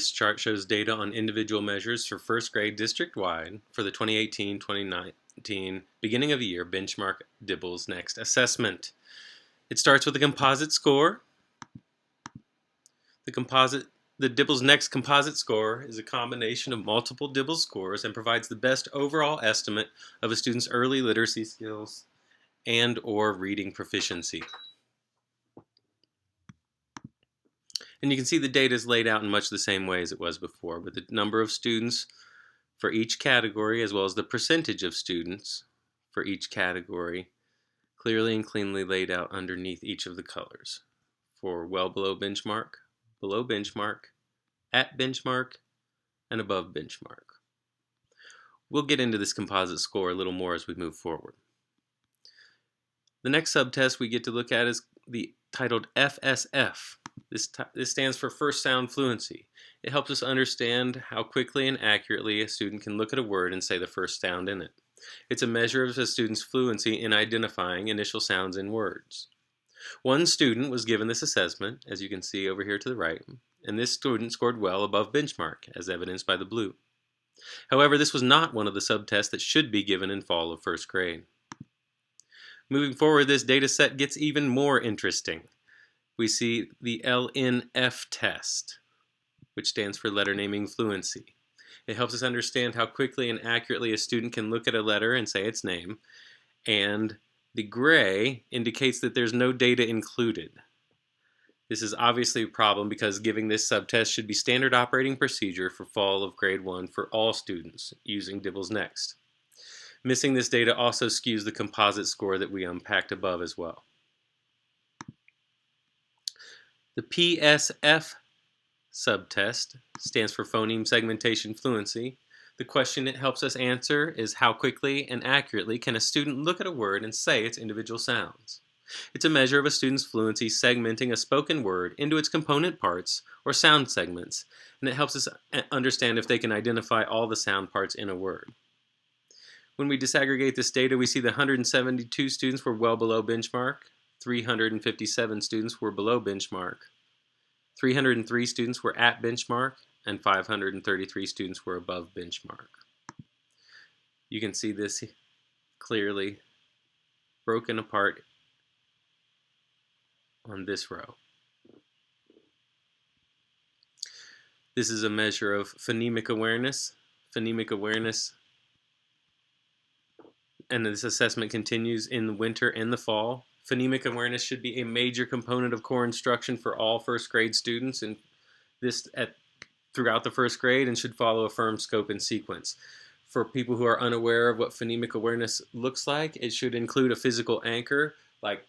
This chart shows data on individual measures for first grade district-wide for the 2018-2019 beginning of the year benchmark DIBELS Next assessment. It starts with a composite score. The DIBELS Next composite score is a combination of multiple DIBELS scores and provides the best overall estimate of a student's early literacy skills and/or reading proficiency. And you can see the data is laid out in much the same way as it was before, with the number of students for each category as well as the percentage of students for each category clearly and cleanly laid out underneath each of the colors for well below benchmark, at benchmark, and above benchmark. We'll get into this composite score a little more as we move forward. The next subtest we get to look at is titled FSF. This stands for First Sound Fluency. It helps us understand how quickly and accurately a student can look at a word and say the first sound in it. It's a measure of a student's fluency in identifying initial sounds in words. One student was given this assessment, as you can see over here to the right, and this student scored well above benchmark, as evidenced by the blue. However, this was not one of the subtests that should be given in fall of first grade. Moving forward, this data set gets even more interesting. We see the LNF test, which stands for letter naming fluency. It helps us understand how quickly and accurately a student can look at a letter and say its name, and the gray indicates that there's no data included. This is obviously a problem because giving this subtest should be standard operating procedure for fall of grade 1 for all students using DIBELS Next. Missing this data also skews the composite score that we unpacked above as well. The PSF subtest stands for Phoneme Segmentation Fluency. The question it helps us answer is how quickly and accurately can a student look at a word and say its individual sounds. It's a measure of a student's fluency segmenting a spoken word into its component parts or sound segments, and it helps us understand if they can identify all the sound parts in a word. When we disaggregate this data, we see that 172 students were well below benchmark, 357 students were below benchmark, 303 students were at benchmark, and 533 students were above benchmark. You can see this clearly broken apart on this row. This is a measure of phonemic awareness. And this assessment continues in the winter and the fall. Phonemic awareness should be a major component of core instruction for all first grade students, and throughout the first grade, and should follow a firm scope and sequence. For people who are unaware of what phonemic awareness looks like, it should include a physical anchor, like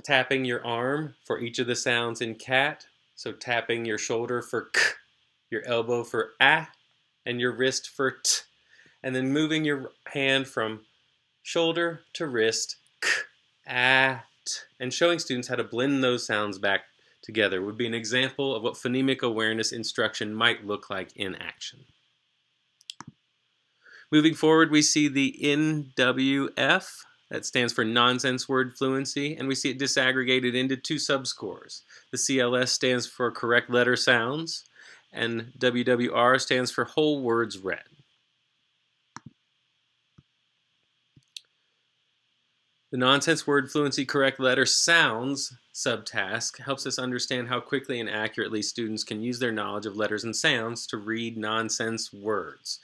tapping your arm for each of the sounds in cat. So tapping your shoulder for k, your elbow for ah, and your wrist for t. And then moving your hand from shoulder to wrist, k, ah, t, and showing students how to blend those sounds back together would be an example of what phonemic awareness instruction might look like in action. Moving forward, we see the NWF, that stands for Nonsense Word Fluency, and we see it disaggregated into two subscores. The CLS stands for Correct Letter Sounds, and WWR stands for Whole Words Read. The Nonsense Word Fluency Correct Letter Sounds subtask helps us understand how quickly and accurately students can use their knowledge of letters and sounds to read nonsense words.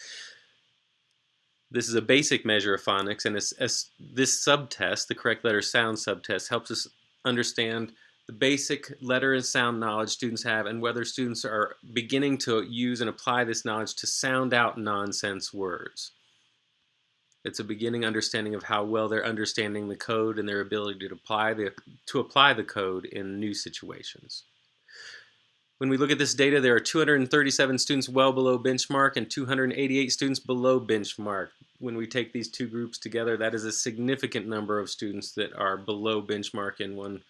This is a basic measure of phonics, and this subtest, the Correct Letter Sounds subtest, helps us understand the basic letter and sound knowledge students have and whether students are beginning to use and apply this knowledge to sound out nonsense words. It's a beginning understanding of how well they're understanding the code and their ability to apply the code in new situations. When we look at this data, there are 237 students well below benchmark and 288 students below benchmark. When we take these two groups together, that is a significant number of students that are below benchmark in one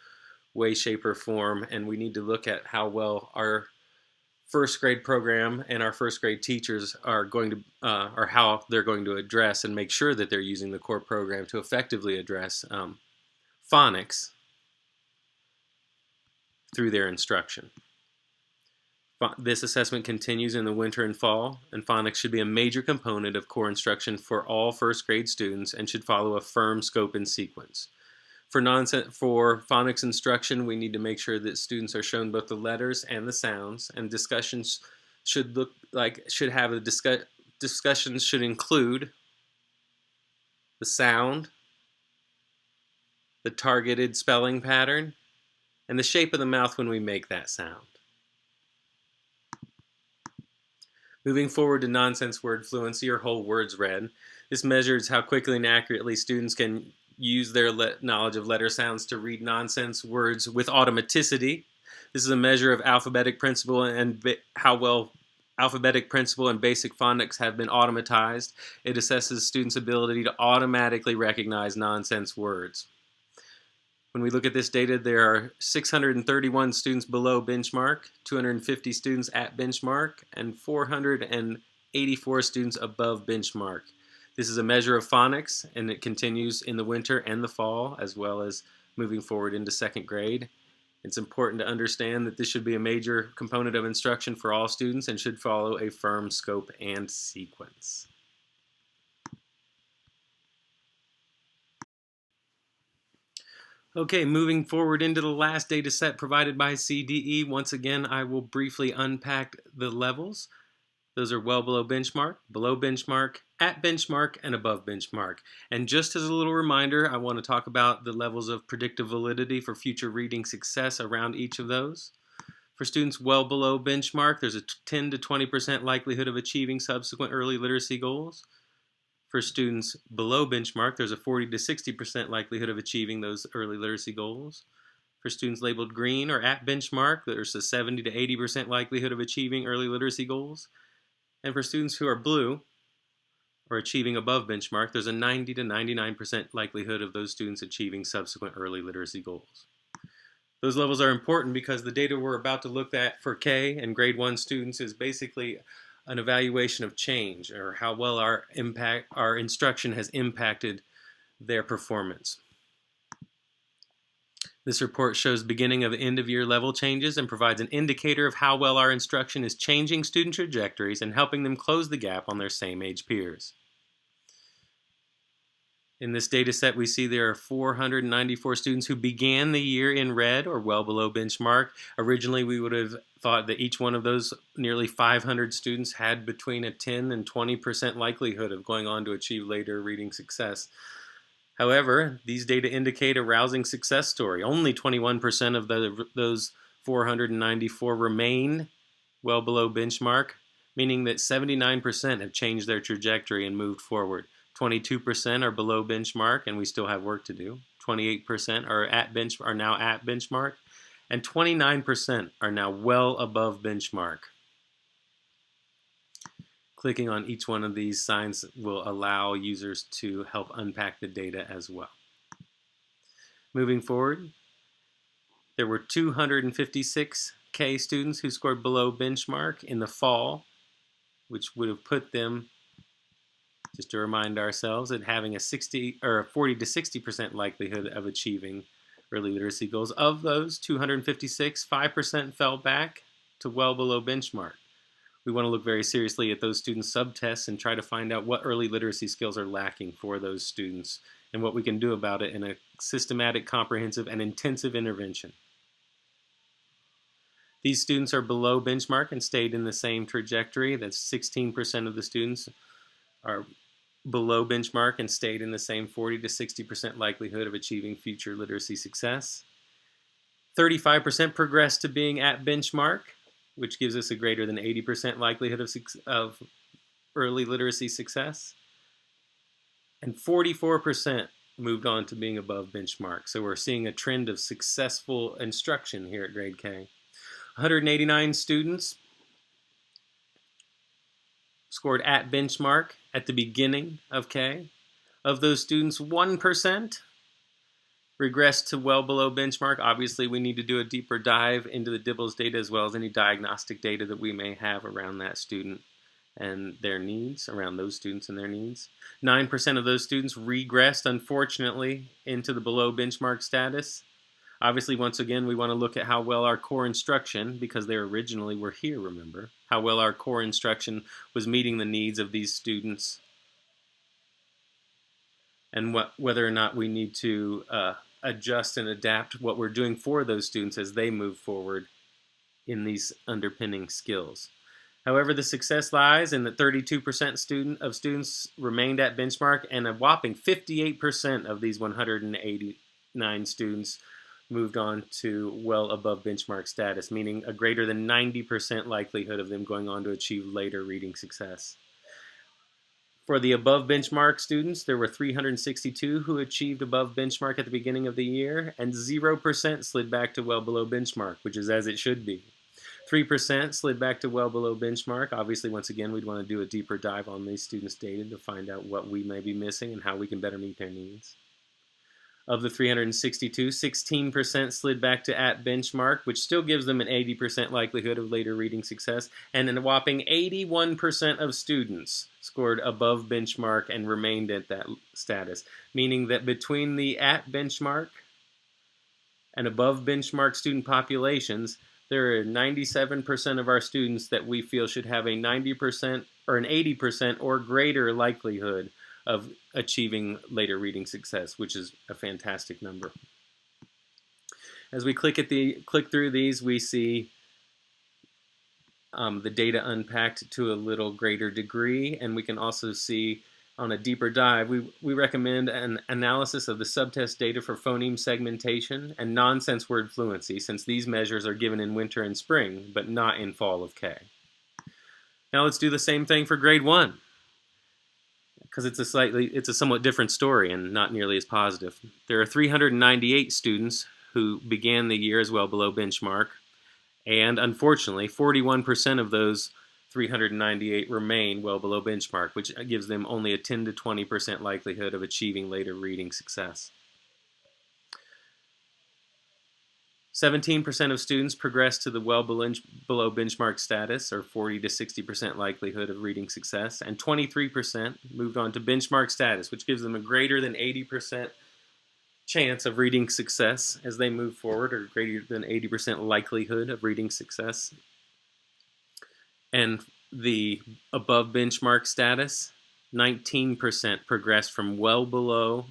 way, shape, or form, and we need to look at how well our first grade program and our first grade teachers are going to, or how they're going to address and make sure that they're using the core program to effectively address phonics through their instruction. This assessment continues in the winter and fall, and phonics should be a major component of core instruction for all first grade students and should follow a firm scope and sequence. For phonics instruction, we need to make sure that students are shown both the letters and the sounds, and discussions should discussions should include the sound, the targeted spelling pattern, and the shape of the mouth when we make that sound. Moving forward to nonsense word fluency, or whole words read, this measures how quickly and accurately students can use their knowledge of letter sounds to read nonsense words with automaticity. This is a measure of alphabetic principle and how well alphabetic principle and basic phonics have been automatized. It assesses students' ability to automatically recognize nonsense words. When we look at this data, there are 631 students below benchmark, 250 students at benchmark, and 484 students above benchmark. This is a measure of phonics, and it continues in the winter and the fall, as well as moving forward into second grade. It's important to understand that this should be a major component of instruction for all students and should follow a firm scope and sequence. Okay, moving forward into the last data set provided by CDE. Once again, I will briefly unpack the levels. Those are well below benchmark, at benchmark, and above benchmark. And just as a little reminder, I want to talk about the levels of predictive validity for future reading success around each of those. For students well below benchmark, there's a 10 to 20% likelihood of achieving subsequent early literacy goals. For students below benchmark, there's a 40 to 60% likelihood of achieving those early literacy goals. For students labeled green or at benchmark, there's a 70 to 80% likelihood of achieving early literacy goals. And for students who are blue or achieving above benchmark, there's a 90 to 99% likelihood of those students achieving subsequent early literacy goals. Those levels are important because the data we're about to look at for K and grade 1 students is basically an evaluation of change, or how well our instruction has impacted their performance. This report shows beginning of end of year level changes and provides an indicator of how well our instruction is changing student trajectories and helping them close the gap on their same age peers. In this data set, we see there are 494 students who began the year in red or well below benchmark. Originally, we would have thought that each one of those nearly 500 students had between a 10 and 20% likelihood of going on to achieve later reading success. However, these data indicate a rousing success story. Only 21% of those 494 remain well below benchmark, meaning that 79% have changed their trajectory and moved forward. 22% are below benchmark, and we still have work to do. 28% are now at benchmark, and 29% are now well above benchmark. Clicking on each one of these signs will allow users to help unpack the data as well. Moving forward, there were 256 K students who scored below benchmark in the fall, which would have put them, just to remind ourselves, at having a 40 to 60% likelihood of achieving early literacy goals. Of those 256, 5% fell back to well below benchmark. We want to look very seriously at those student subtests and try to find out what early literacy skills are lacking for those students and what we can do about it in a systematic, comprehensive, and intensive intervention. These students are below benchmark and stayed in the same trajectory. That's 16% of the students are below benchmark and stayed in the same 40 to 60% likelihood of achieving future literacy success. 35% progressed to being at benchmark, which gives us a greater than 80% likelihood of early literacy success. And 44% moved on to being above benchmark. So we're seeing a trend of successful instruction here at grade K. 189 students scored at benchmark at the beginning of K. Of those students, 1% regressed to well below benchmark. Obviously, we need to do a deeper dive into the DIBELS data as well as any diagnostic data that we may have around that student and their needs, around those students and their needs. 9% of those students regressed, unfortunately, into the below benchmark status. Obviously, once again, we want to look at how well our core instruction, because they originally were here, remember, how well our core instruction was meeting the needs of these students, and whether or not we need to adjust and adapt what we're doing for those students as they move forward in these underpinning skills. However, the success lies in that 32% of students remained at benchmark, and a whopping 58% of these 189 students moved on to well above benchmark status, meaning a greater than 90% likelihood of them going on to achieve later reading success. For the above benchmark students, there were 362 who achieved above benchmark at the beginning of the year, and 0% slid back to well below benchmark, which is as it should be. 3% slid back to well below benchmark. Obviously, once again, we'd want to do a deeper dive on these students' data to find out what we may be missing and how we can better meet their needs. Of the 362, 16% slid back to at benchmark, which still gives them an 80% likelihood of later reading success, and a whopping 81% of students scored above benchmark and remained at that status, meaning that between the at benchmark and above benchmark student populations, there are 97% of our students that we feel should have a 90% or an 80% or greater likelihood of achieving later reading success, which is a fantastic number. As we click through these, we see the data unpacked to a little greater degree, and we can also see on a deeper dive, we recommend an analysis of the subtest data for phoneme segmentation and nonsense word fluency, since these measures are given in winter and spring, but not in fall of K. Now let's do the same thing for grade 1, because it's a somewhat different story and not nearly as positive. There are 398 students who began the year as well below benchmark, and unfortunately, 41% of those 398 remain well below benchmark, which gives them only a 10 to 20% likelihood of achieving later reading success. 17% of students progressed to the well below benchmark status, or 40 to 60% likelihood of reading success, and 23% moved on to benchmark status, which gives them a greater than 80% chance of reading success as they move forward, or greater than 80% likelihood of reading success. And the above benchmark status, 19% progressed from well below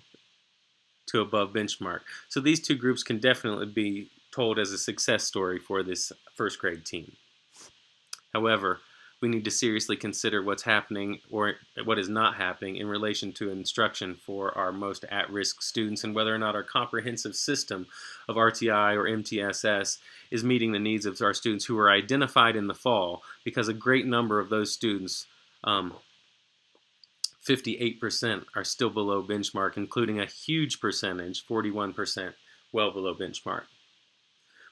to above benchmark. So these two groups can definitely be told as a success story for this first grade team. However, we need to seriously consider what's happening or what is not happening in relation to instruction for our most at-risk students, and whether or not our comprehensive system of RTI or MTSS is meeting the needs of our students who were identified in the fall, because a great number of those students, 58%, are still below benchmark, including a huge percentage, 41%, well below benchmark.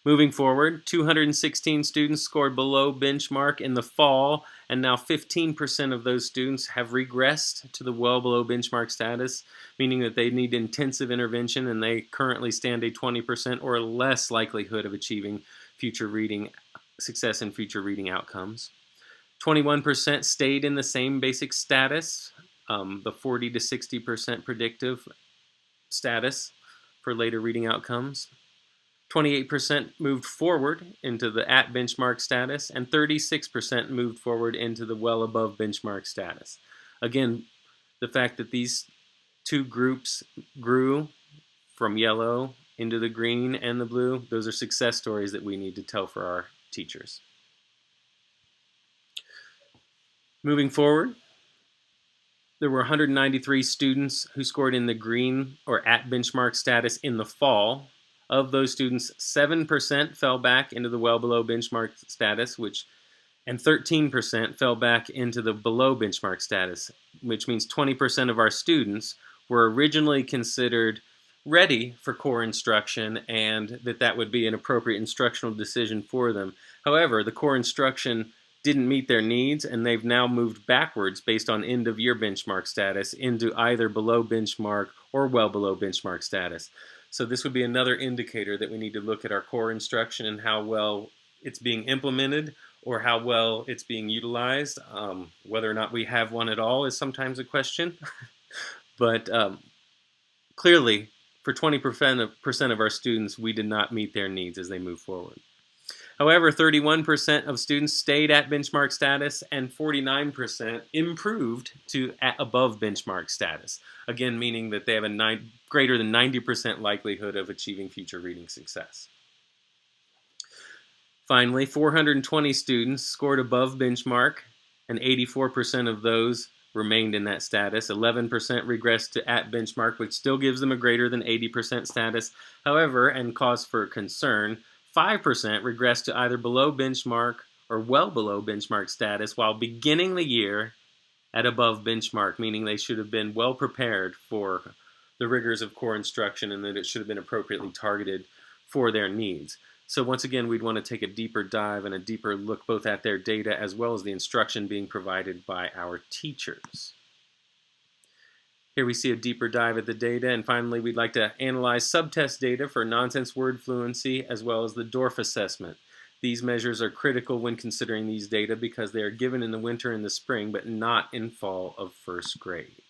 Moving forward, 216 students scored below benchmark in the fall, and now 15% of those students have regressed to the well below benchmark status, meaning that they need intensive intervention, and they currently stand a 20% or less likelihood of achieving future reading success and future reading outcomes. 21% stayed in the same basic status, the 40 to 60% predictive status for later reading outcomes. 28% moved forward into the at benchmark status, and 36% moved forward into the well above benchmark status. Again, the fact that these two groups grew from yellow into the green and the blue, those are success stories that we need to tell for our teachers. Moving forward, there were 193 students who scored in the green or at benchmark status in the fall. Of those students, 7% fell back into the well below benchmark status, and 13% fell back into the below benchmark status, which means 20% of our students were originally considered ready for core instruction, and that would be an appropriate instructional decision for them. However, the core instruction didn't meet their needs, and they've now moved backwards based on end-of-year benchmark status into either below benchmark or well below benchmark status. So this would be another indicator that we need to look at our core instruction and how well it's being implemented or how well it's being utilized. Whether or not we have one at all is sometimes a question. But clearly, for 20% of our students, we did not meet their needs as they move forward. However, 31% of students stayed at benchmark status and 49% improved to above benchmark status. Again, meaning that they have a greater than 90% likelihood of achieving future reading success. Finally, 420 students scored above benchmark, and 84% of those remained in that status. 11% regressed to at benchmark, which still gives them a greater than 80% status. However, and cause for concern, 5% regressed to either below benchmark or well below benchmark status while beginning the year at above benchmark, meaning they should have been well prepared for the rigors of core instruction and that it should have been appropriately targeted for their needs. So once again, we'd want to take a deeper dive and a deeper look both at their data as well as the instruction being provided by our teachers. Here we see a deeper dive at the data, and finally we'd like to analyze subtest data for nonsense word fluency as well as the Dorf assessment. These measures are critical when considering these data because they are given in the winter and the spring but not in fall of first grade.